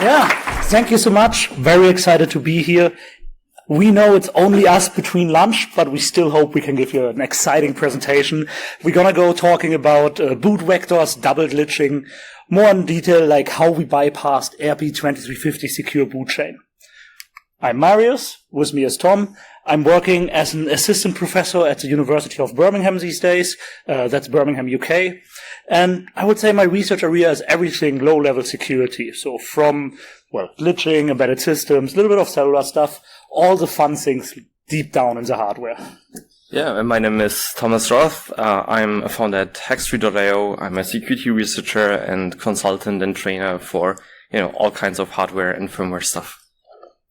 Yeah, thank you so much. Very excited to be here. We know it's only us between lunch, but we still hope we can give you an exciting presentation. We're gonna go talking about boot vectors, double glitching, more in detail like how we bypassed RP2350 secure boot chain. I'm Marius, with me is Tom. I'm working as an assistant professor at the University of Birmingham these days. That's Birmingham, UK. And I would say my research area is everything low-level security. So from, glitching, embedded systems, a little bit of cellular stuff, all the fun things deep down in the hardware. Yeah, my name is Thomas Roth. I'm a founder at hardwear.io. I'm a security researcher and consultant and trainer for, all kinds of hardware and firmware stuff.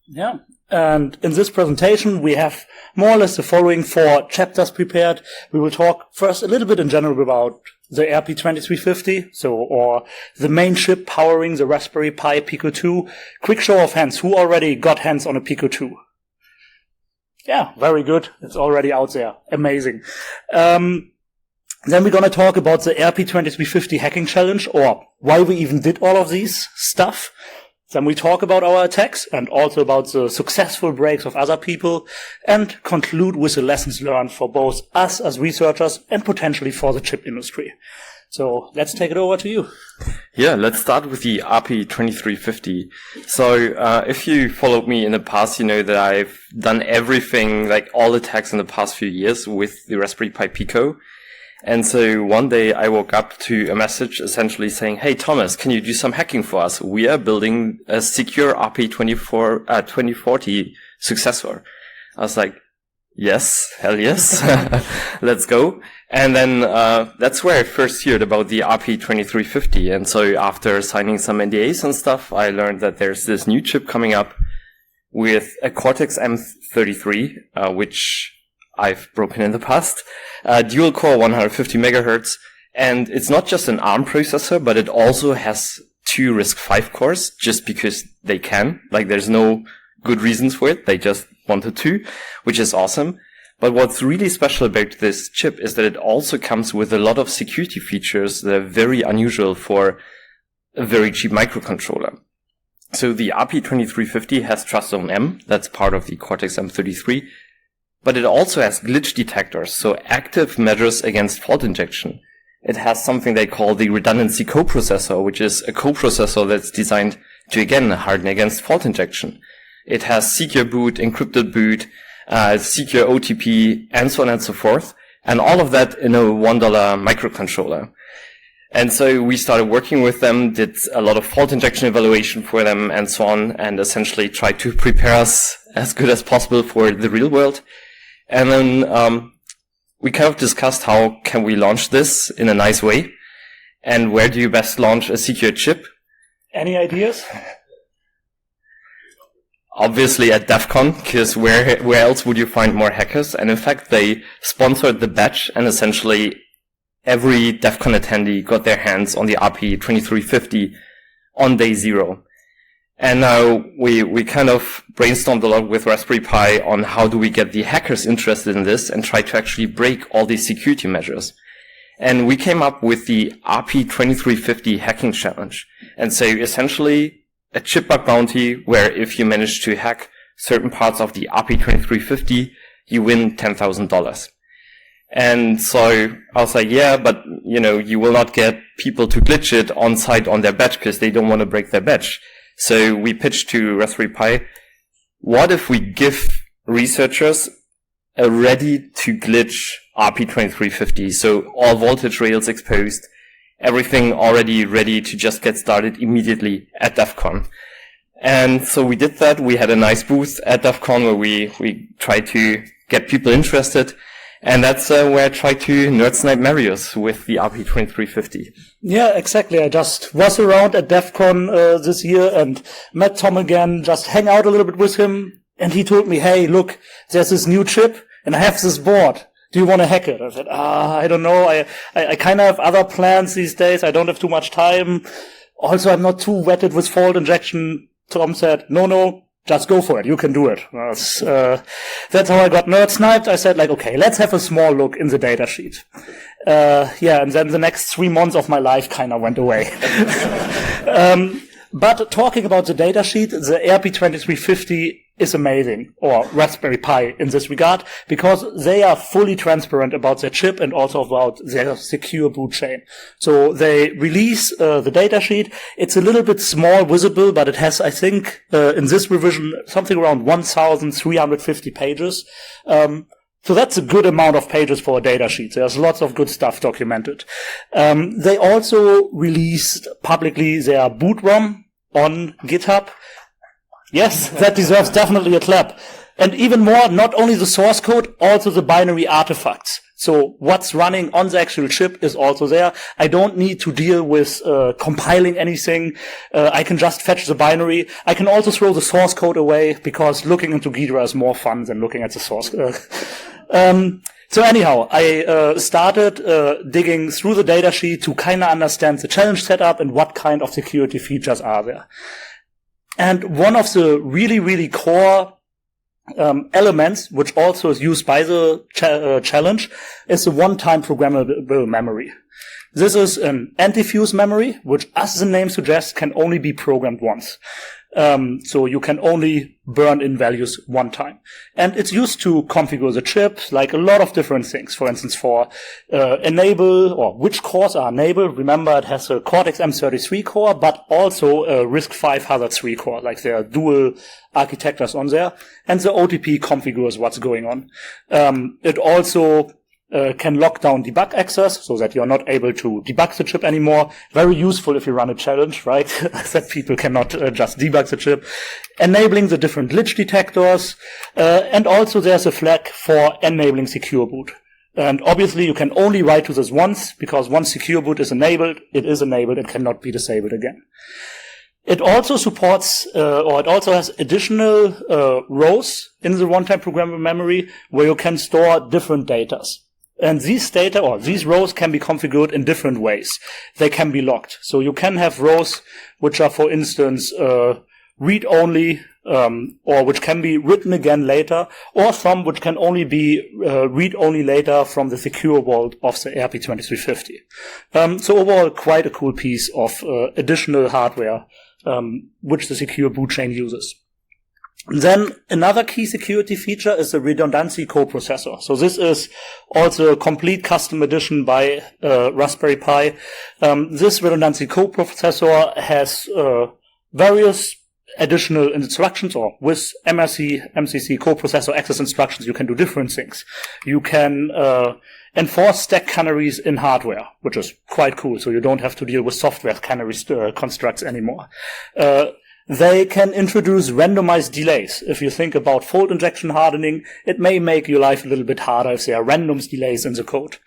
Yeah. And in this presentation, we have more or less the following 4 chapters prepared. We will talk first a little bit in general about the RP2350, or the main chip powering the Raspberry Pi Pico 2. Quick show of hands. Who already got hands on a Pico 2? Yeah, very good. It's already out there. Amazing. Then we're going to talk about the RP2350 Hacking Challenge, or why we even did all of these stuff. Then we talk about our attacks and also about the successful breaks of other people, and conclude with the lessons learned for both us as researchers and potentially for the chip industry. So let's take it over to you. Yeah, let's start with the RP2350. So if you followed me in the past, you know that I've done everything, like all attacks in the past few years with the Raspberry Pi Pico. And so one day I woke up to a message essentially saying, "Hey Thomas, can you do some hacking for us? We are building a secure RP2040 successor." I was like, yes, hell yes, let's go. And then that's where I first heard about the RP2350. And so after signing some NDAs and stuff, I learned that there's this new chip coming up with a Cortex M33, which I've broken in the past, dual core 150 megahertz. And it's not just an ARM processor, but it also has 2 RISC-V cores just because they can. Like there's no good reasons for it. They just wanted to, which is awesome. But what's really special about this chip is that it also comes with a lot of security features that are very unusual for a very cheap microcontroller. So the RP2350 has Trust Zone M. That's part of the Cortex M33. But it also has glitch detectors, so active measures against fault injection. It has something they call the redundancy coprocessor, which is a coprocessor that's designed to, again, harden against fault injection. It has secure boot, encrypted boot, secure OTP, and so on and so forth. And all of that in a $1 microcontroller. And so we started working with them, did a lot of fault injection evaluation for them and so on, and essentially tried to prepare us as good as possible for the real world. And then we kind of discussed how can we launch this in a nice way, and where do you best launch a secure chip? Any ideas? Obviously at DEF CON, because where else would you find more hackers? And in fact, they sponsored the batch, and essentially every DEF CON attendee got their hands on the RP2350 on day 0. And now we kind of brainstormed a lot with Raspberry Pi on how do we get the hackers interested in this and try to actually break all these security measures. And we came up with the RP2350 Hacking Challenge. And so essentially a chip bug bounty where if you manage to hack certain parts of the RP2350, you win $10,000. And so I was like, yeah, but you will not get people to glitch it on site on their batch because they don't want to break their batch. So we pitched to Raspberry Pi, what if we give researchers a ready-to-glitch RP2350? So all voltage rails exposed, everything already ready to just get started immediately at DEF CON. And so we did that. We had a nice booth at DEF CON where we tried to get people interested. And that's where I tried to nerd snipe Marius with the RP2350. Yeah, exactly. I just was around at DEF CON this year and met Tom again, just hang out a little bit with him. And he told me, hey, look, there's this new chip and I have this board. Do you want to hack it? I said, I don't know. I kind of have other plans these days. I don't have too much time. Also, I'm not too wetted with fault injection. Tom said, no. Just go for it. You can do it. That's how I got nerd sniped. I said, okay, let's have a small look in the data sheet. And then the next 3 months of my life kind of went away. But talking about the datasheet, the RP2350 is amazing, or Raspberry Pi in this regard, because they are fully transparent about their chip and also about their secure boot chain. So they release the datasheet. It's a little bit small visible, but it has, I think, in this revision, something around 1,350 pages. So that's a good amount of pages for a datasheet. There's lots of good stuff documented. They also released publicly their boot ROM on GitHub. Yes, that deserves definitely a clap. And even more, not only the source code, also the binary artifacts. So what's running on the actual chip is also there. I don't need to deal with compiling anything. I can just fetch the binary. I can also throw the source code away, because looking into Ghidra is more fun than looking at the source code. So anyhow, I started digging through the datasheet to kind of understand the challenge setup and what kind of security features are there. And one of the really, really core elements, which also is used by the challenge, is the one-time programmable memory. This is an anti-fuse memory, which, as the name suggests, can only be programmed once. So you can only burn in values one time. And it's used to configure the chip, like a lot of different things. For instance, for enable, or which cores are enabled. Remember, it has a Cortex M33 core, but also a RISC-V Hazard 3 core, like there are dual architectures on there. And the OTP configures what's going on. It also can lock down debug access so that you're not able to debug the chip anymore. Very useful if you run a challenge, right? That people cannot just debug the chip. Enabling the different glitch detectors. And also there's a flag for enabling secure boot. And obviously you can only write to this once, because once secure boot is enabled, it is enabled and cannot be disabled again. It also supports, or it also has additional rows in the one-time programmable memory where you can store different datas. And these data, or these rows, can be configured in different ways. They can be locked. So you can have rows which are, for instance, read-only, or which can be written again later, or some which can only be read-only later from the secure vault of the RP2350. So overall, quite a cool piece of additional hardware which the secure boot chain uses. Then another key security feature is the redundancy coprocessor. So this is also a complete custom edition by Raspberry Pi. This redundancy coprocessor has various additional instructions, or with MCC coprocessor access instructions, you can do different things. You can enforce stack canaries in hardware, which is quite cool, so you don't have to deal with software canary constructs anymore. They can introduce randomized delays. If you think about fault injection hardening, it may make your life a little bit harder if there are random delays in the code.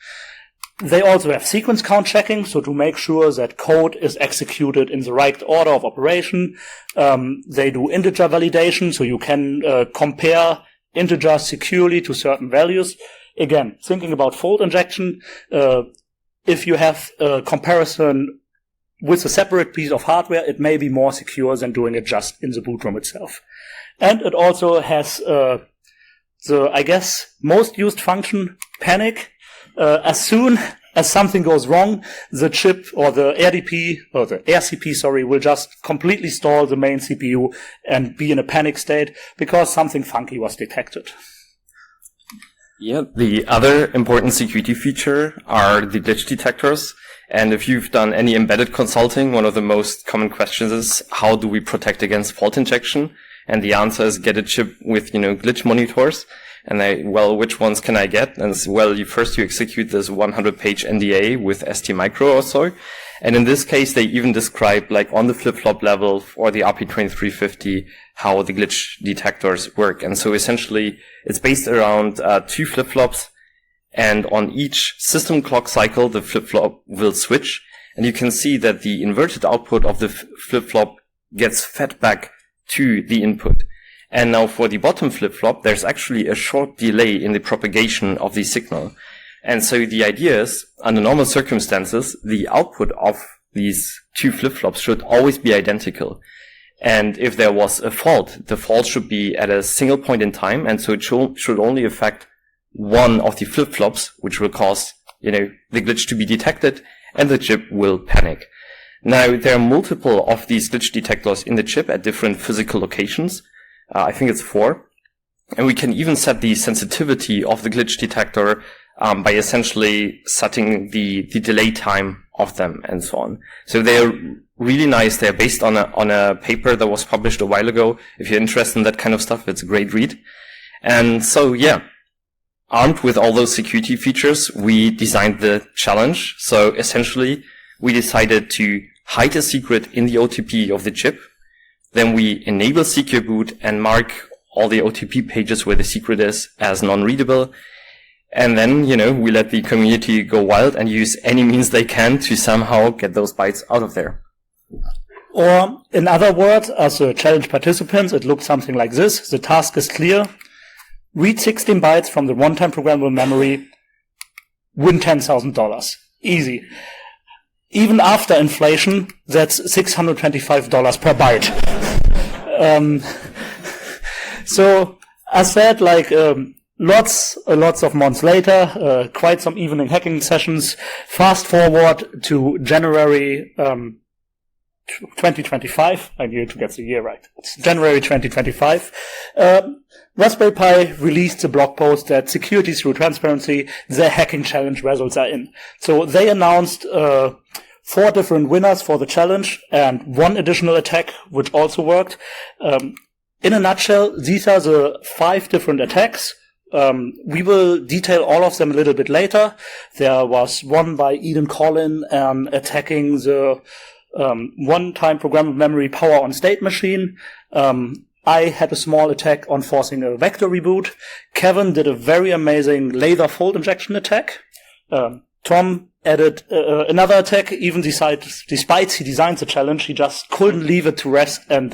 They also have sequence count checking, so to make sure that code is executed in the right order of operation. They do integer validation, so you can compare integers securely to certain values. Again, thinking about fault injection, if you have a comparison with a separate piece of hardware, it may be more secure than doing it just in the boot ROM itself. And it also has the, I guess, most used function, panic. As soon as something goes wrong, the chip or the RCP, will just completely stall the main CPU and be in a panic state because something funky was detected. Yeah, the other important security feature are the glitch detectors. And if you've done any embedded consulting, one of the most common questions is, how do we protect against fault injection? And the answer is, get a chip with, glitch monitors. And which ones can I get? And you execute this 100-page NDA with STMicro or so. And in this case, they even describe, like on the flip-flop level for the RP2350, how the glitch detectors work. And so essentially, it's based around 2 flip-flops. And on each system clock cycle, the flip-flop will switch. And you can see that the inverted output of the flip-flop gets fed back to the input. And now for the bottom flip-flop, there's actually a short delay in the propagation of the signal. And so the idea is, under normal circumstances, the output of these 2 flip-flops should always be identical. And if there was a fault, the fault should be at a single point in time. And so it should only affect one of the flip-flops, which will cause, the glitch to be detected, and the chip will panic. Now, there are multiple of these glitch detectors in the chip at different physical locations. I think it's 4. And we can even set the sensitivity of the glitch detector by essentially setting the delay time of them and so on. So they're really nice. They're based on a paper that was published a while ago. If you're interested in that kind of stuff, it's a great read. And so, yeah, armed with all those security features, we designed the challenge. So essentially, we decided to hide a secret in the OTP of the chip. Then we enable secure boot and mark all the OTP pages where the secret is as non-readable. And then, we let the community go wild and use any means they can to somehow get those bytes out of there. Or, in other words, as a challenge participants, it looks something like this. The task is clear. Read 16 bytes from the one-time programmable memory. Win $10,000. Easy. Even after inflation, that's $625 per byte. So, as said, lots of months later, quite some evening hacking sessions. Fast forward to January 2025. I need to get the year right. It's January 2025. Raspberry Pi released a blog post that security through transparency, their hacking challenge results are in. So they announced 4 different winners for the challenge and 1 additional attack, which also worked. In a nutshell, these are the 5 different attacks. We will detail all of them a little bit later. There was one by Eden Collin attacking the one-time programmable memory power on state machine. I had a small attack on forcing a vector reboot. Kevin did a very amazing laser fold injection attack. Tom added another attack, even despite he designed the challenge, he just couldn't leave it to rest and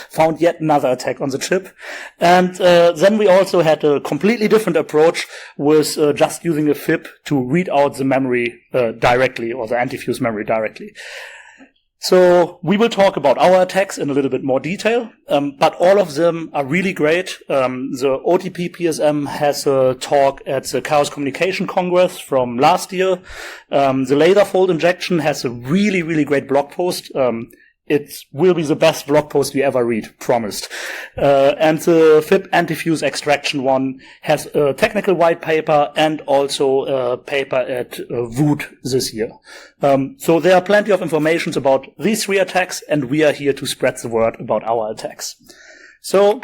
found yet another attack on the chip. And then we also had a completely different approach with just using a FIP to read out the memory directly, or the antifuse memory directly. So we will talk about our attacks in a little bit more detail, but all of them are really great. The OTP PSM has a talk at the Chaos Communication Congress from last year. The laser fold injection has a really, really great blog post. It will be the best blog post you ever read, promised. And the FIP antifuse extraction one has a technical white paper and also a paper at Wood this year. So there are plenty of information about these 3 attacks, and we are here to spread the word about our attacks. So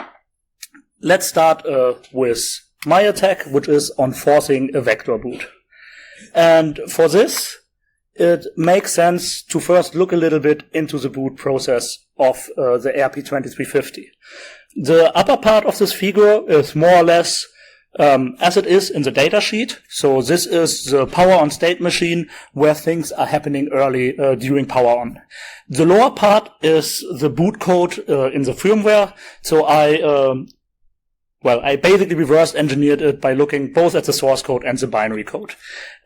let's start with my attack, which is on forcing a vector boot. And for this, it makes sense to first look a little bit into the boot process of the RP2350. The upper part of this figure is more or less as it is in the data sheet. So this is the power on state machine where things are happening early during power on. The lower part is the boot code in the firmware. So I basically reverse engineered it by looking both at the source code and the binary code.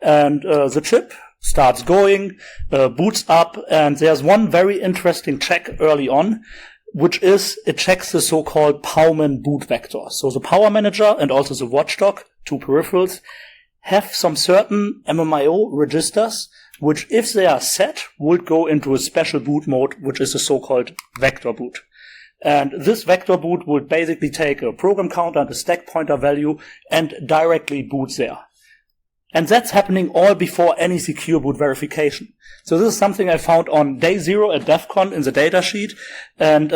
And the chip starts going, boots up, and there's one very interesting check early on, which is it checks the so-called Powman boot vector. So the power manager and also the watchdog, 2 peripherals, have some certain MMIO registers, which if they are set, would go into a special boot mode, which is the so-called vector boot. And this vector boot would basically take a program counter and a stack pointer value and directly boot there. And that's happening all before any secure boot verification. So this is something I found on day 0 at DEF CON in the data sheet. And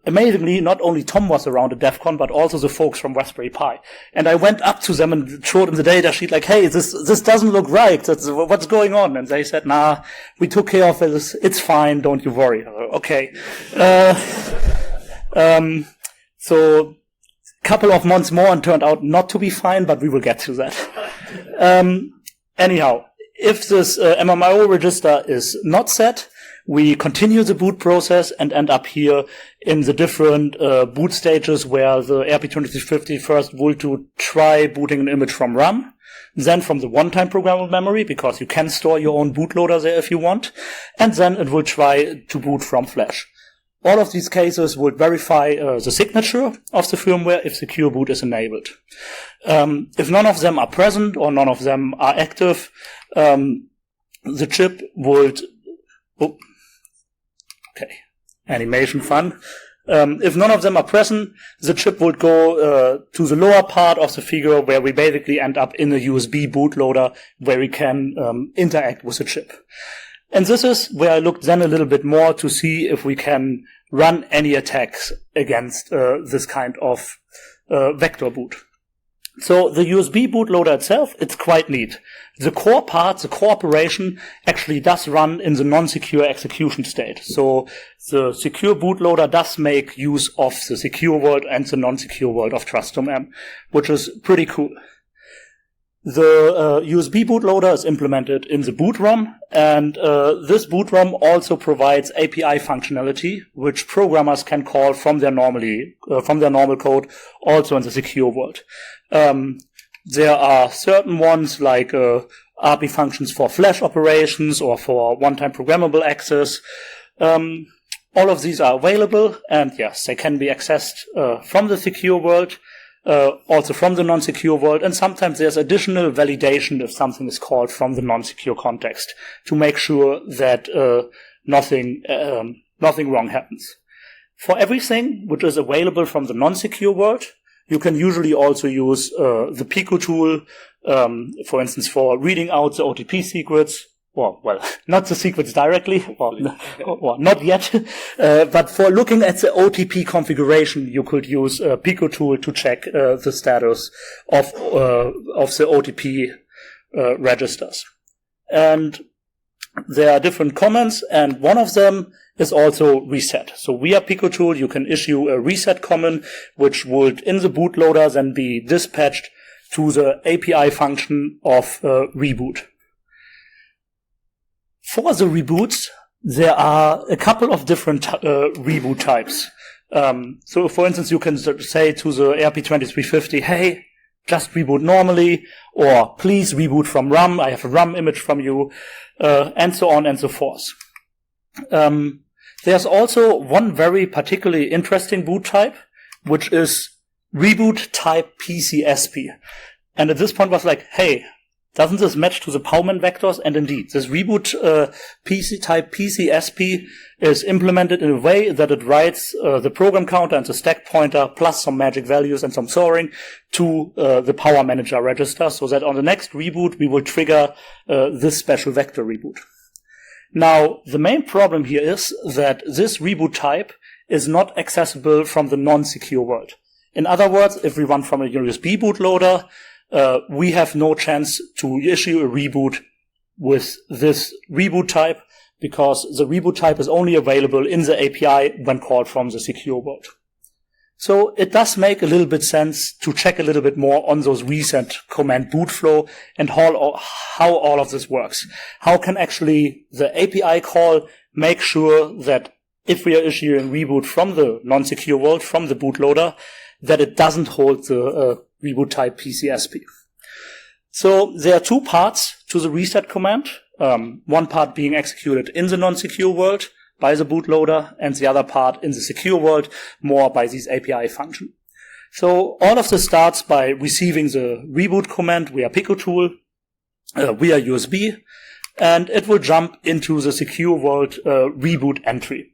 amazingly, not only Tom was around at DEF CON, but also the folks from Raspberry Pi. And I went up to them and showed them the data sheet like, hey, this doesn't look right. What's going on? And they said, nah, we took care of it. It's fine. Don't you worry. Okay. So couple of months more and turned out not to be fine, but we will get to that. Anyhow, if this MMIO register is not set, we continue the boot process and end up here in the different boot stages where the RP2350 first will to try booting an image from RAM, then from the one-time programmable memory, because you can store your own bootloader there if you want, and then it will try to boot from flash. All of these cases would verify the signature of the firmware if secure boot is enabled. If none of them are present or none of them are active, the chip would... Okay, animation fun. If none of them are present, the chip would go to the lower part of the figure where we basically end up in a USB bootloader where we can interact with the chip. And this is where I looked then a little bit more to see if we can run any attacks against this kind of vector boot. So the USB bootloader itself, it's quite neat. The core part, the core operation, actually does run in the non-secure execution state. So the secure bootloader does make use of the secure world and the non-secure world of TrustMM, which is pretty cool. The USB bootloader is implemented in the boot ROM, and this boot ROM also provides API functionality, which programmers can call from their normal code, also in the secure world. There are certain ones like RP functions for flash operations or for one-time programmable access. All of these are available, and yes, they can be accessed from the secure world. Also from the non-secure world, and sometimes there's additional validation if something is called from the non-secure context to make sure that nothing wrong happens. For everything which is available from the non-secure world, you can usually also use the Pico tool, for instance, for reading out the OTP secrets. Well, not the secrets directly, or not yet, but for looking at the OTP configuration, you could use a Pico tool to check the status of the OTP registers. And there are different commands, and one of them is also reset. So via Pico tool, you can issue a reset command, which would, in the bootloader, then be dispatched to the API function of reboot. For the reboots, there are a couple of different reboot types. So, for instance, you can say to the RP2350, hey, just reboot normally, or please reboot from RAM, I have a RAM image from you, and so on and so forth. There's also one very particularly interesting boot type, which is reboot type PCSP. And at this point was like, hey, doesn't this match to the Powman vectors? And indeed, this reboot type PCSP is implemented in a way that it writes the program counter and the stack pointer plus some magic values and some storing to the power manager register, so that on the next reboot we will trigger this special vector reboot. Now, the main problem here is that this reboot type is not accessible from the non-secure world. In other words, if we run from a USB bootloader, we have no chance to issue a reboot with this reboot type because the reboot type is only available in the API when called from the secure world. So it does make a little bit sense to check a little bit more on those recent command boot flow and how all of this works. How can actually the API call make sure that if we are issuing reboot from the non-secure world, from the bootloader, that it doesn't hold the reboot type PCSP. So there are two parts to the reset command. One part being executed in the non-secure world by the bootloader, and the other part in the secure world, more by this API function. So all of this starts by receiving the reboot command via Pico tool, via USB, and it will jump into the secure world reboot entry.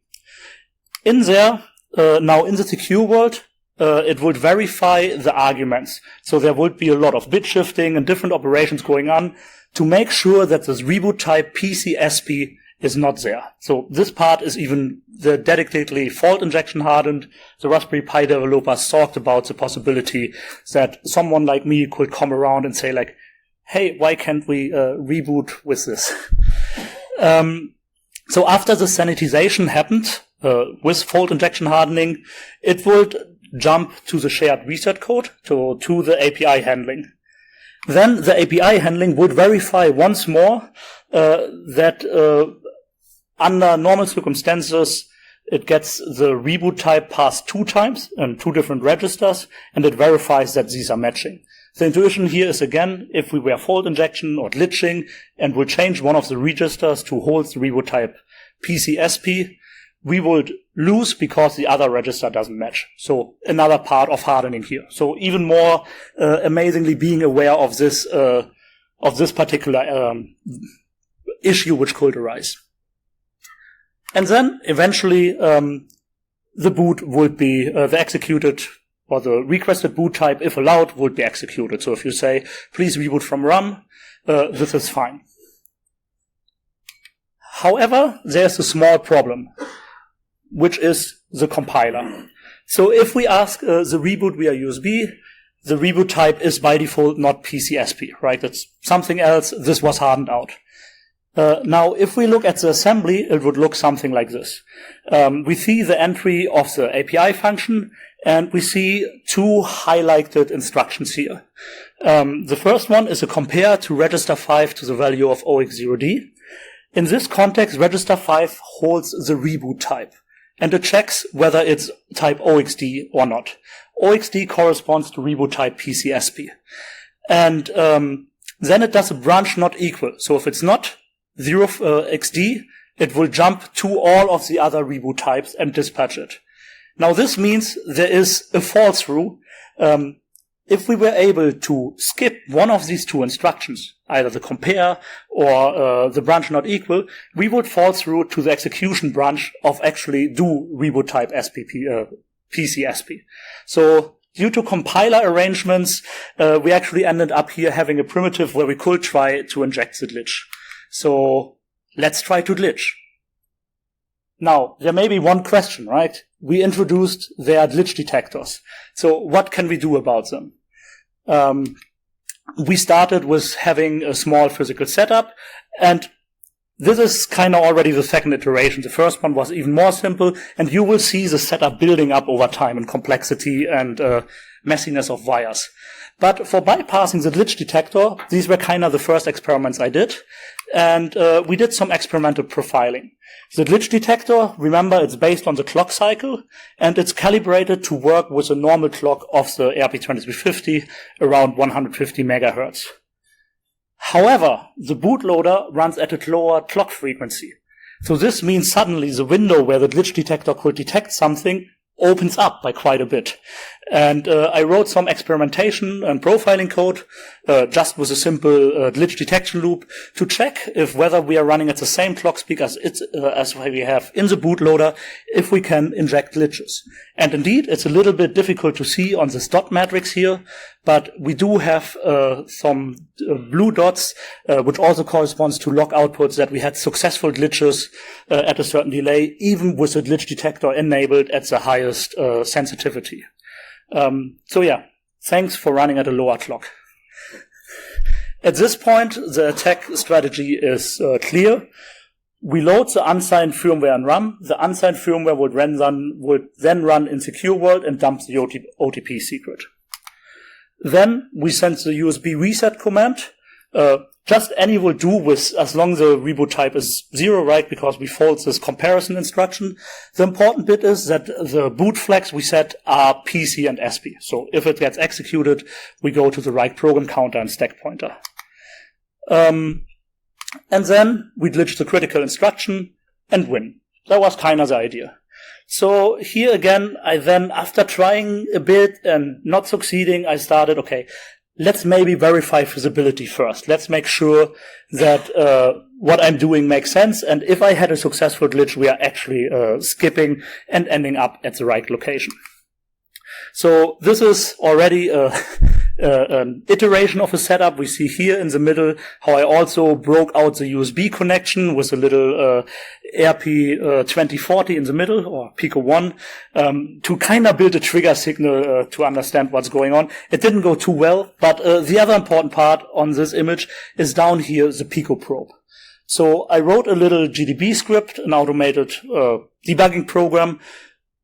In there, now in the secure world, it would verify the arguments. So there would be a lot of bit shifting and different operations going on to make sure that this reboot type PCSP is not there. So this part is even dedicatedly fault injection hardened. The Raspberry Pi developers talked about the possibility that someone like me could come around and say like, hey, why can't we reboot with this? So after the sanitization happened with fault injection hardening, it would jump to the shared reset code to the API handling. Then the API handling would verify once more that under normal circumstances it gets the reboot type passed 2 times in 2 different registers, and it verifies that these are matching. The intuition here is again, if we were fault injection or glitching and will change one of the registers to hold the reboot type PCSP, we would lose because the other register doesn't match. So another part of hardening here. So even more amazingly being aware of this particular issue which could arise. And then eventually the boot would be the executed or the requested boot type, if allowed, would be executed. So if you say, please reboot from RAM, this is fine. However, there's a small problem, which is the compiler. So if we ask the reboot via USB, the reboot type is by default not PCSP, right? It's something else. This was hardened out. Now, if we look at the assembly, it would look something like this. We see the entry of the API function, and we see two highlighted instructions here. The first one is a compare to register 5 to the value of OX0D. In this context, register 5 holds the reboot type, and it checks whether it's type OXD or not. OXD corresponds to reboot type PCSP. And then it does a branch not equal. So if it's not 0XD, it will jump to all of the other reboot types and dispatch it. Now this means there is a fall through. If we were able to skip one of these two instructions, either the compare or the branch not equal, we would fall through to the execution branch of actually do reboot type PCSP. So due to compiler arrangements, we actually ended up here having a primitive where we could try to inject the glitch. So let's try to glitch. Now, there may be one question, right? We introduced their glitch detectors. So what can we do about them? We started with having a small physical setup, and this is kind of already the second iteration. The first one was even more simple, and you will see the setup building up over time in complexity and messiness of wires. But for bypassing the glitch detector, these were kind of the first experiments I did, and we did some experimental profiling. The glitch detector, remember, it's based on the clock cycle, and it's calibrated to work with a normal clock of the RP2350 around 150 megahertz. However, the bootloader runs at a lower clock frequency. So this means suddenly the window where the glitch detector could detect something opens up by quite a bit. And I wrote some experimentation and profiling code just with a simple glitch detection loop to check if whether we are running at the same clock speed as we have in the bootloader, if we can inject glitches. And indeed, it's a little bit difficult to see on this dot matrix here, but we do have some blue dots, which also corresponds to log outputs that we had successful glitches at a certain delay, even with the glitch detector enabled at the highest sensitivity. So yeah, thanks for running at a lower clock. At this point, the attack strategy is clear. We load the unsigned firmware in RAM. The unsigned firmware would then run in secure world and dump the OTP secret. Then we send the USB reset command. Just any will do with as long the reboot type is 0, right? Because we fold this comparison instruction. The important bit is that the boot flags we set are PC and SP. So if it gets executed, we go to the right program counter and stack pointer. And then we glitch the critical instruction and win. That was kind of the idea. So here again, I then, after trying a bit and not succeeding, I started, okay, let's maybe verify feasibility first. Let's make sure that what I'm doing makes sense. And if I had a successful glitch, we are actually skipping and ending up at the right location. So this is already an iteration of a setup. We see here in the middle how I also broke out the USB connection with a little RP2040 in the middle, or Pico 1, to kind of build a trigger signal to understand what's going on. It didn't go too well, but the other important part on this image is down here, the Pico probe. So I wrote a little GDB script, an automated debugging program,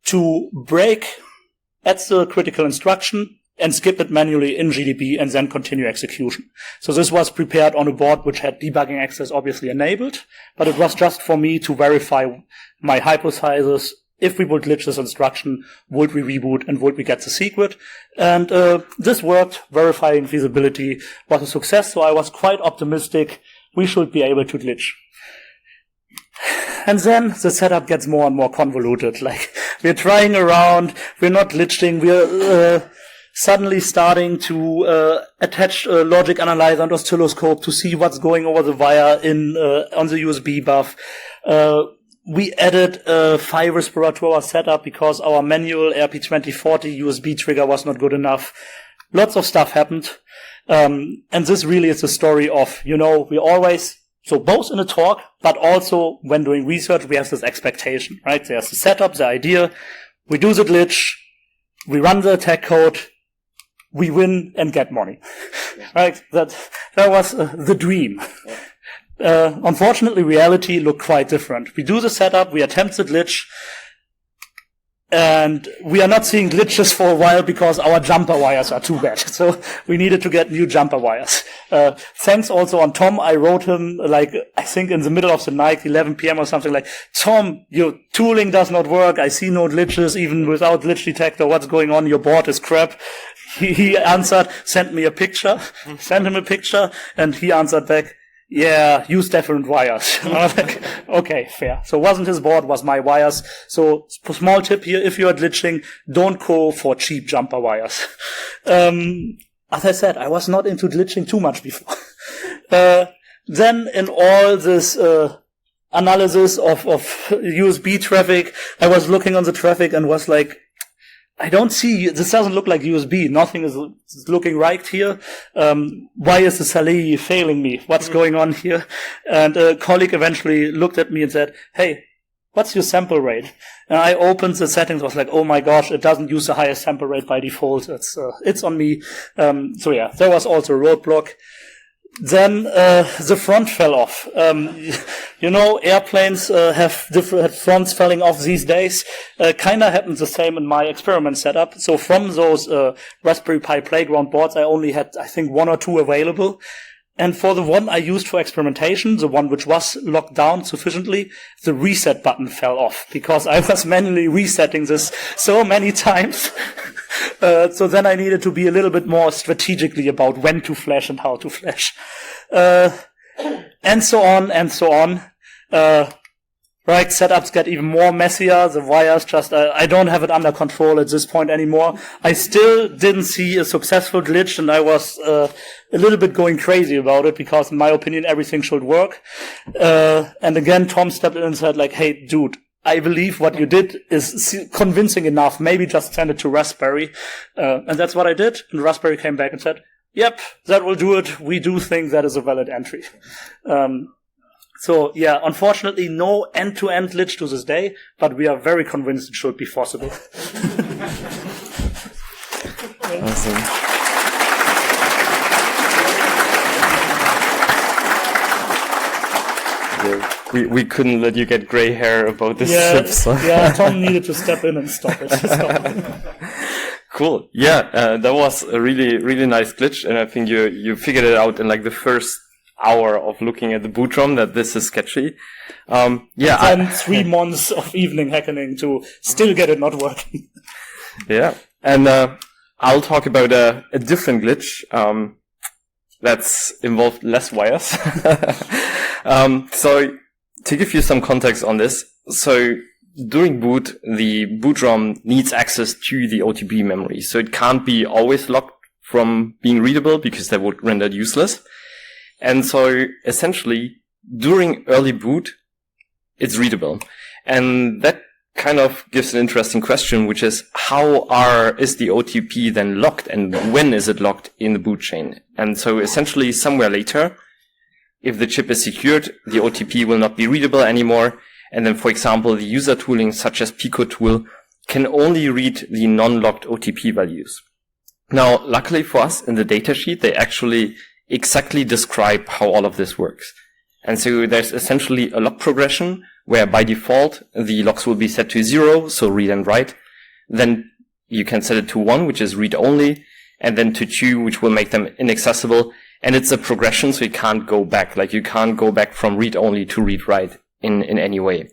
to break at the critical instruction and skip it manually in GDB and then continue execution. So this was prepared on a board which had debugging access obviously enabled, but it was just for me to verify my hypothesis. If we would glitch this instruction, would we reboot and would we get the secret? And this worked. Verifying feasibility was a success, so I was quite optimistic we should be able to glitch. And then the setup gets more and more convoluted. Like, we're trying around, we're not glitching, we're suddenly starting to attach a logic analyzer and oscilloscope to see what's going over the wire on the USB buff. we added a file whisperer to our setup because our manual RP2040 USB trigger was not good enough. Lots of stuff happened. And this really is the story of, we always, so both in a talk, but also when doing research, we have this expectation, right? There's the setup, the idea. We do the glitch. We run the attack code. We win and get money, right? That was the dream. Unfortunately, reality looked quite different. We do the setup, we attempt the glitch, and we are not seeing glitches for a while because our jumper wires are too bad. So we needed to get new jumper wires. Thanks also on Tom. I wrote him, I think in the middle of the night, 11 p.m. or something, like, Tom, your tooling does not work. I see no glitches, even without glitch detector. What's going on? Your board is crap. He answered, sent me a picture, sent him a picture, and he answered back, yeah, use different wires. I was like, okay, fair. So it wasn't his board, was my wires. So small tip here, if you are glitching, don't go for cheap jumper wires. As I said, I was not into glitching too much before. Then in all this analysis of USB traffic, I was looking on the traffic and was like, I don't see, this doesn't look like USB. Nothing is looking right here. Why is the Saleh failing me? What's going on here? And a colleague eventually looked at me and said, hey, what's your sample rate? And I opened the settings, was like, oh my gosh, it doesn't use the highest sample rate by default. It's on me. So yeah, there was also a roadblock. Then the front fell off. Airplanes have different fronts falling off these days. Kinda happened the same in my experiment setup. So from those Raspberry Pi playground boards, I only had, I think, 1 or 2 available. And for the one I used for experimentation, the one which was locked down sufficiently, the reset button fell off because I was manually resetting this so many times. So then I needed to be a little bit more strategically about when to flash and how to flash. And so on and so on. Right, setups get even more messier. The wires just, I don't have it under control at this point anymore. I still didn't see a successful glitch, and I was a little bit going crazy about it because, in my opinion, everything should work. And again, Tom stepped in and said, like, hey, dude, I believe what you did is convincing enough. Maybe just send it to Raspberry. And that's what I did. And Raspberry came back and said, yep, that will do it. We do think that is a valid entry. So yeah, unfortunately, no end-to-end glitch to this day, but we are very convinced it should be possible. Awesome. Yeah, we couldn't let you get gray hair about this chip. So. Yeah, Tom needed to step in and stop it. Cool. Yeah, that was a really, really nice glitch, and I think you figured it out in like the first hour of looking at the boot ROM that this is sketchy. And 3 months of evening hacking to still get it not working. Yeah, and I'll talk about a different glitch that's involved less wires. So to give you some context on this, so during boot, the boot ROM needs access to the OTP memory, so it can't be always locked from being readable because that would render it useless. And so essentially, during early boot, it's readable. And that kind of gives an interesting question, which is is the OTP then locked, and when is it locked in the boot chain? And so essentially somewhere later, if the chip is secured, the OTP will not be readable anymore. And then, for example, the user tooling such as Pico tool can only read the non-locked OTP values. Now, luckily for us in the datasheet, they actually exactly describe how all of this works. And so there's essentially a lock progression where by default the locks will be set to 0, so read and write. Then you can set it to 1, which is read only, and then to 2, which will make them inaccessible. And it's a progression, so you can't go back. Like, you can't go back from read only to read write in any way.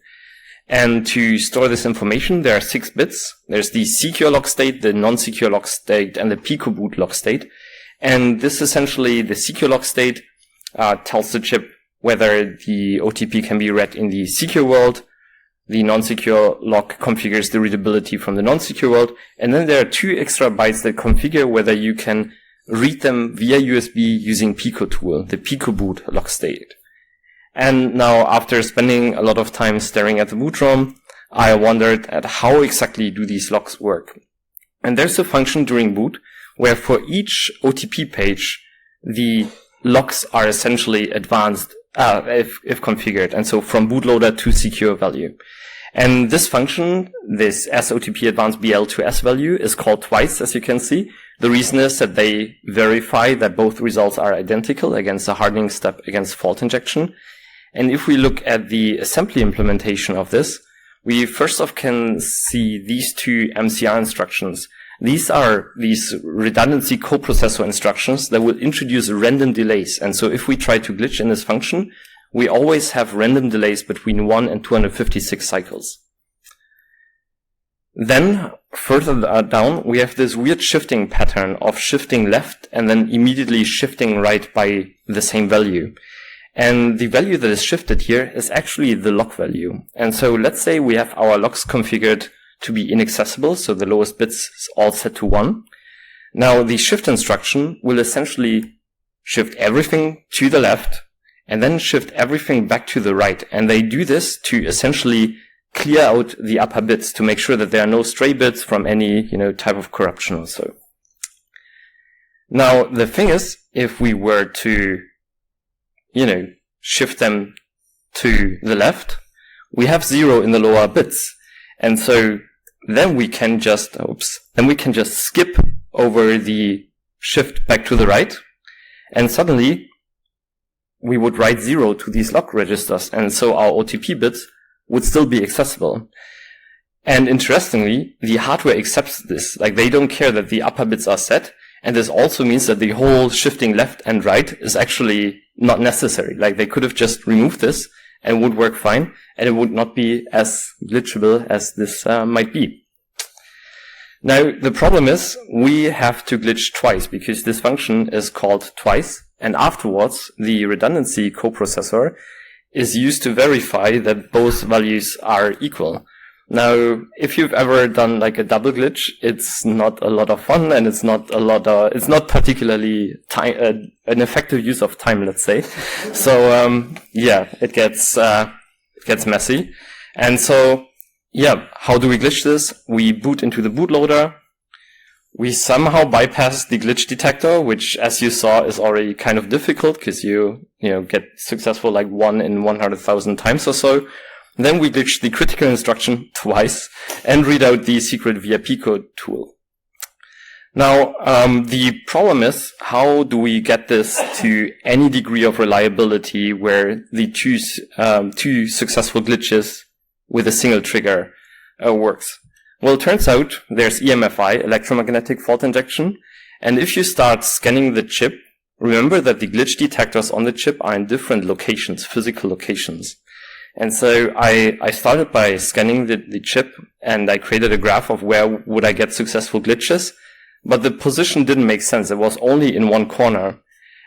And to store this information, there are 6 bits. There's the secure lock state, the non-secure lock state, and the Pico boot lock state. And this essentially, the secure lock state tells the chip whether the OTP can be read in the secure world. The non-secure lock configures the readability from the non-secure world. And then there are 2 extra bytes that configure whether you can read them via USB using Pico tool, the Pico boot lock state. And now, after spending a lot of time staring at the boot ROM, I wondered at how exactly do these locks work. And there's a function during boot where for each OTP page, the locks are essentially advanced if configured. And so from bootloader to secure value. And this function, this SOTP advanced BL to S value, is called twice, as you can see. The reason is that they verify that both results are identical against a hardening step against fault injection. And if we look at the assembly implementation of this, we first off can see these two MCR instructions. These are these redundancy coprocessor instructions that will introduce random delays. And so if we try to glitch in this function, we always have random delays between 1 and 256 cycles. Then, further down, we have this weird shifting pattern of shifting left and then immediately shifting right by the same value. And the value that is shifted here is actually the lock value. And so let's say we have our locks configured to be inaccessible, so the lowest bits is all set to 1. Now, the shift instruction will essentially shift everything to the left and then shift everything back to the right. And they do this to essentially clear out the upper bits to make sure that there are no stray bits from any, type of corruption or so. Now, the thing is, if we were to, shift them to the left, we have 0 in the lower bits. And so then we can just skip over the shift back to the right. And suddenly we would write 0 to these lock registers. And so our OTP bits would still be accessible. And interestingly, the hardware accepts this. Like, they don't care that the upper bits are set. And this also means that the whole shifting left and right is actually not necessary. Like, they could have just removed this and would work fine. And it would not be as glitchable as this might be. Now, the problem is we have to glitch twice because this function is called twice. And afterwards, the redundancy coprocessor is used to verify that both values are equal. Now, if you've ever done like a double glitch, it's not a lot of fun and it's not particularly an effective use of time, let's say. So, it gets messy. And so, how do we glitch this? We boot into the bootloader. We somehow bypass the glitch detector, which, as you saw, is already kind of difficult because you get successful like 1 in 100,000 times or so. Then we glitch the critical instruction twice and read out the secret VIP code tool. Now, the problem is, how do we get this to any degree of reliability where the two successful glitches with a single trigger works? Well, it turns out there's EMFI, electromagnetic fault injection. And if you start scanning the chip, remember that the glitch detectors on the chip are in different locations, physical locations. And so I started by scanning the chip and I created a graph of where would I get successful glitches. But the position didn't make sense. It was only in one corner.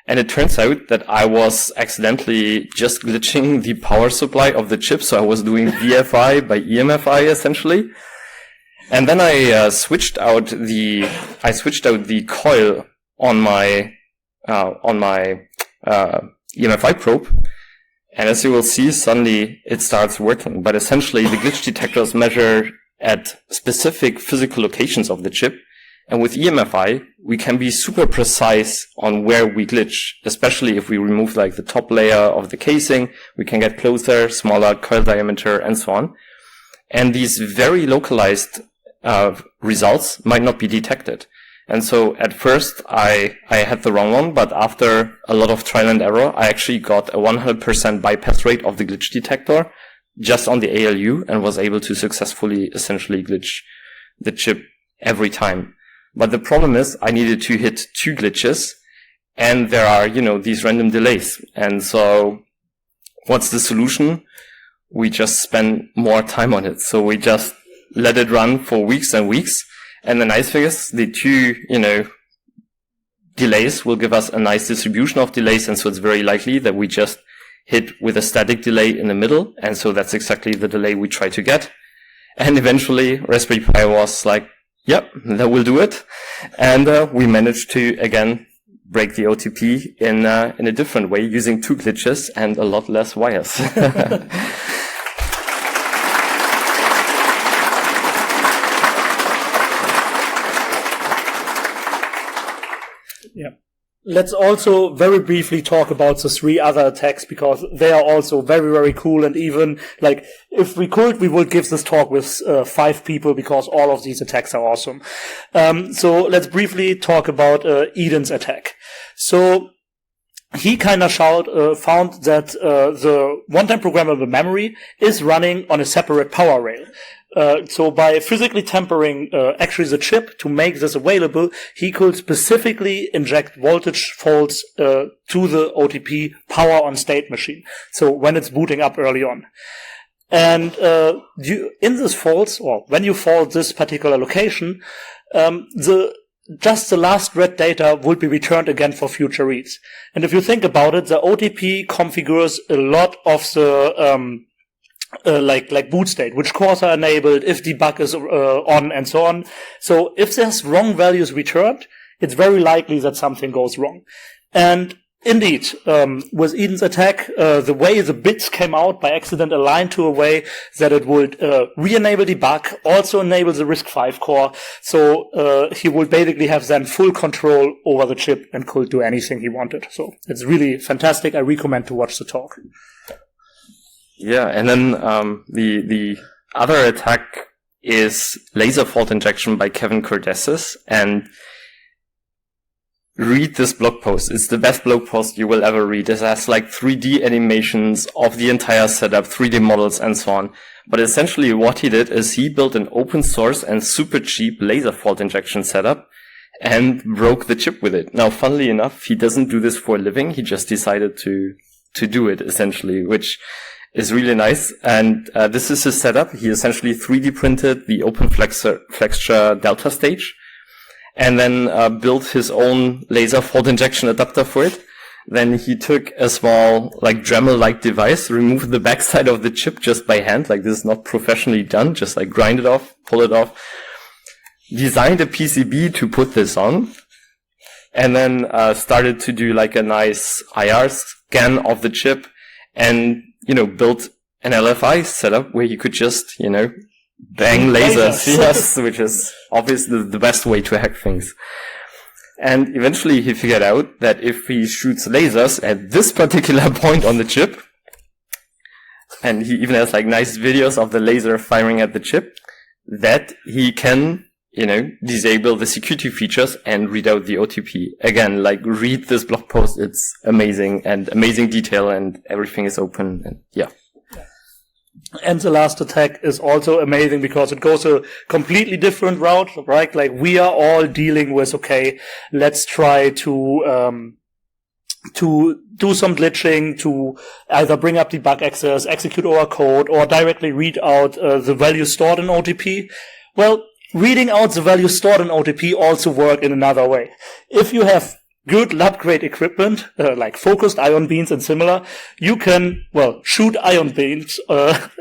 And it turns out that I was accidentally just glitching the power supply of the chip. So I was doing VFI by EMFI essentially. And then I switched out the coil on my EMFI probe. And as you will see, suddenly it starts working. But essentially the glitch detectors measure at specific physical locations of the chip. And with EMFI, we can be super precise on where we glitch, especially if we remove like the top layer of the casing, we can get closer, smaller coil diameter, and so on. And these very localized results might not be detected. And so at first I had the wrong one, but after a lot of trial and error, I actually got a 100% bypass rate of the glitch detector just on the ALU and was able to successfully essentially glitch the chip every time. But the problem is I needed to hit 2 glitches and there are, these random delays. And so what's the solution? We just spend more time on it. So we just let it run for weeks and weeks. And the nice thing is the 2, delays will give us a nice distribution of delays. And so it's very likely that we just hit with a static delay in the middle. And so that's exactly the delay we try to get. And eventually Raspberry Pi was like, yep, that will do it. And we managed to, again, break the OTP in a different way using 2 glitches and a lot less wires. Yeah. Let's also very briefly talk about the 3 other attacks, because they are also very, very cool. And even, like, if we could, we would give this talk with 5 people, because all of these attacks are awesome. So let's briefly talk about Eden's attack. So he kind of found that the one-time programmable memory is running on a separate power rail. So by physically tampering actually the chip to make this available, he could specifically inject voltage faults to the OTP power on state machine. So when it's booting up early on. And in this faults, or when you fault this particular location, just the last read data would be returned again for future reads. And if you think about it, the OTP configures a lot of the like boot state, which cores are enabled, if debug is on, and so on. So if there's wrong values returned, it's very likely that something goes wrong. And indeed, with Eden's attack, the way the bits came out by accident aligned to a way that it would re-enable debug, also enable the RISC-V core. So he would basically have then full control over the chip and could do anything he wanted. So it's really fantastic. I recommend to watch the talk. Yeah, and then the other attack is laser fault injection by Kevin Cordesis, and read this blog post. It's the best blog post you will ever read. It has like 3D animations of the entire setup, 3D models, and so on. But essentially what he did is he built an open source and super cheap laser fault injection setup and broke the chip with it. Now, funnily enough, he doesn't do this for a living. He just decided to do it, essentially, which is really nice. And this is his setup. He essentially 3D printed the open flexure delta stage, and then built his own laser fault injection adapter for it. Then he took a small, like, Dremel-like device, removed the backside of the chip just by hand, like this is not professionally done, just like grind it off, pull it off, designed a PCB to put this on, and then started to do like a nice IR scan of the chip, and built an LFI setup where you could just, bang lasers. Yes, which is obviously the best way to hack things. And eventually he figured out that if he shoots lasers at this particular point on the chip, and he even has like nice videos of the laser firing at the chip, that he can, disable the security features and read out the OTP. Again, like, read this blog post. It's amazing, and amazing detail, and everything is open, and yeah. And the last attack is also amazing because it goes a completely different route, right? Like, we are all dealing with, okay, let's try to do some glitching, to either bring up debug access, execute our code, or directly read out the value stored in OTP. Well, reading out the value stored in OTP also work in another way. If you have good lab-grade equipment, like focused ion beams and similar, you can, shoot ion beams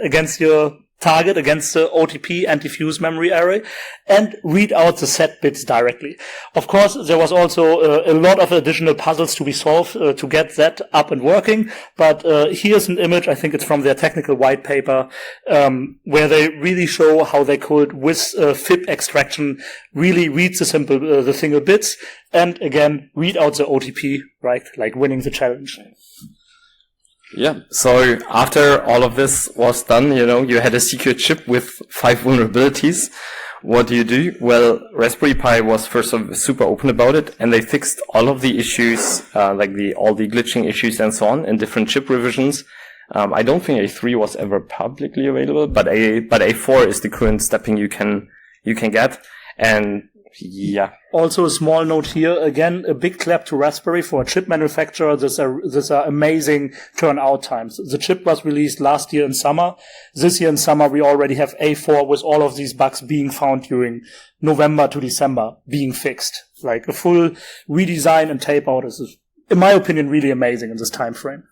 against your target, against the OTP anti-fuse memory array, and read out the set bits directly. Of course, there was also a lot of additional puzzles to be solved to get that up and working, but here's an image, I think it's from their technical white paper, where they really show how they could, with FIP extraction, really read the single bits, and again, read out the OTP, right, like winning the challenge. Yeah, so after all of this was done, you had a secret chip with 5 vulnerabilities. What do you do? Well, Raspberry Pi was first super open about it, and they fixed all of the issues, all the glitching issues and so on in different chip revisions. I don't think A3 was ever publicly available, but A4 is the current stepping you can get. And yeah. Also, a small note here, again, a big clap to Raspberry for a chip manufacturer. These are amazing turnout times. The chip was released last year in summer. This year in summer, we already have A4 with all of these bugs being found during November to December being fixed. Like, a full redesign and tape out is, in my opinion, really amazing in this time frame.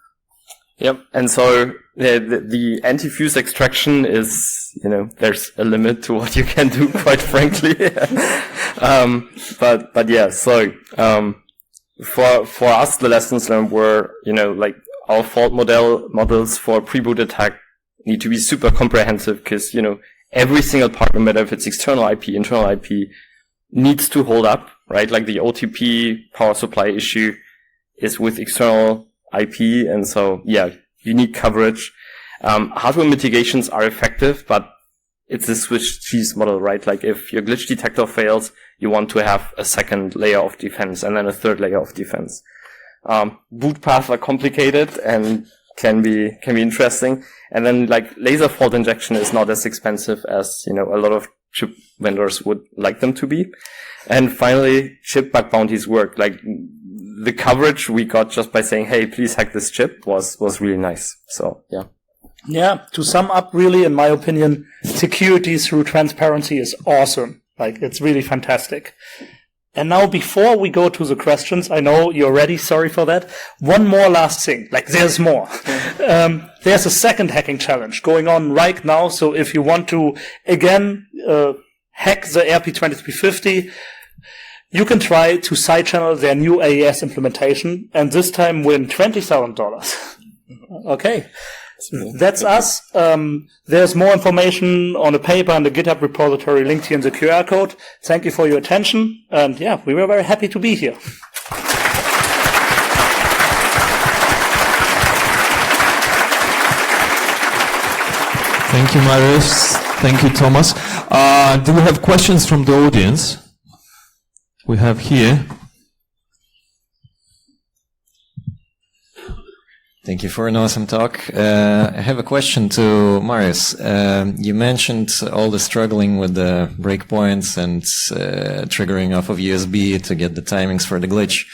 Yep. And so the anti-fuse extraction is, there's a limit to what you can do, quite frankly. But yeah, so, for us, the lessons learned were, like our fault models for pre-boot attack need to be super comprehensive because, every single part, no matter if it's external IP, internal IP, needs to hold up, right? Like the OTP power supply issue is with external IP. And so, yeah, you need coverage. Hardware mitigations are effective, but it's a Swiss cheese model, right? Like if your glitch detector fails, you want to have a second layer of defense and then a third layer of defense. Boot paths are complicated and can be interesting. And then like laser fault injection is not as expensive as, a lot of chip vendors would like them to be. And finally, chip bug bounties work. Like the coverage we got just by saying, hey, please hack this chip was really nice. So, yeah. Yeah, to sum up, really, in my opinion, security through transparency is awesome. Like, it's really fantastic. And now, before we go to the questions, I know you're ready, sorry for that. One more last thing. Like, there's more. There's a second hacking challenge going on right now. So if you want to, again, hack the RP2350, you can try to side channel their new AES implementation and this time win $20,000. Okay. That's us. There's more information on the paper and the GitHub repository linked here in the QR code. Thank you for your attention. And yeah, we were very happy to be here. Thank you, Marius. Thank you, Thomas. Do we have questions from the audience? We have here. Thank you for an awesome talk. I have a question to Marius. You mentioned all the struggling with the breakpoints and triggering off of USB to get the timings for the glitch.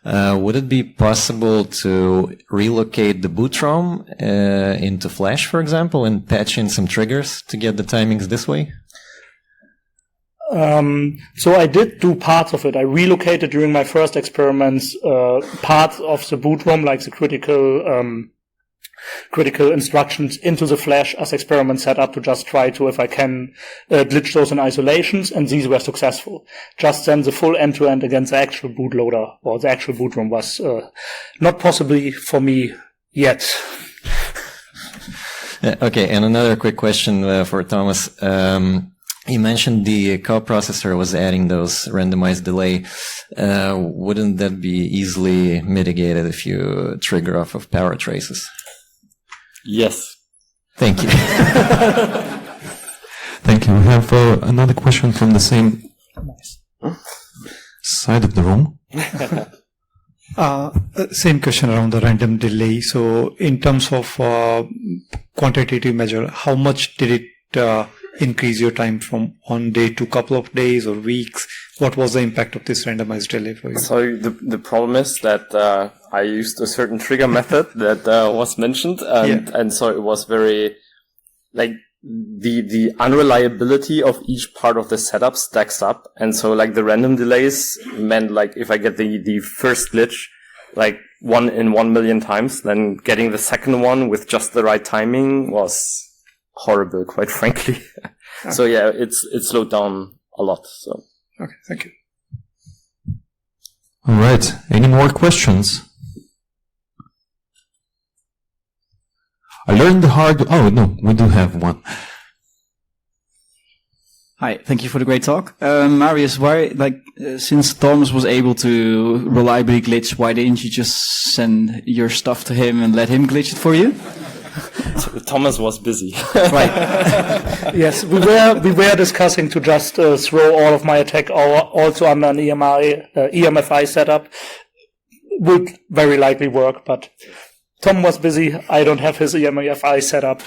Would it be possible to relocate the boot ROM into Flash, for example, and patch in some triggers to get the timings this way? So I did do parts of it. I relocated during my first experiments parts of the boot ROM, like the critical instructions, into the Flash as experiment setup to just try to, if I can, glitch those in isolations, and these were successful. Just then the full end-to-end against the actual bootloader or the actual boot ROM was not possibly for me yet. Okay, and another quick question for Thomas. You mentioned the coprocessor was adding those randomized delay. Wouldn't that be easily mitigated if you trigger off of power traces? Yes. Thank you. Thank you. We have another question from the same side of the room. Same question around the random delay. So in terms of quantitative measure, how much did it increase your time from 1 day to couple of days or weeks? What was the impact of this randomized delay for you? So the problem is that I used a certain trigger method that was mentioned, and so it was very like the unreliability of each part of the setup stacks up, and so like the random delays meant like if I get the first glitch like 1 in 1 million times, then getting the second one with just the right timing was horrible, quite frankly. So yeah, it slowed down a lot. So okay, thank you. All right. Any more questions? I learned the hard. Oh no, we do have one. Hi, thank you for the great talk. Marius, why, since Thomas was able to reliably glitch, why didn't you just send your stuff to him and let him glitch it for you? Thomas was busy. Right. Yes, we were discussing to just throw all of my attack also under an EMFI setup. Would very likely work, but Tom was busy. I don't have his EMFI setup.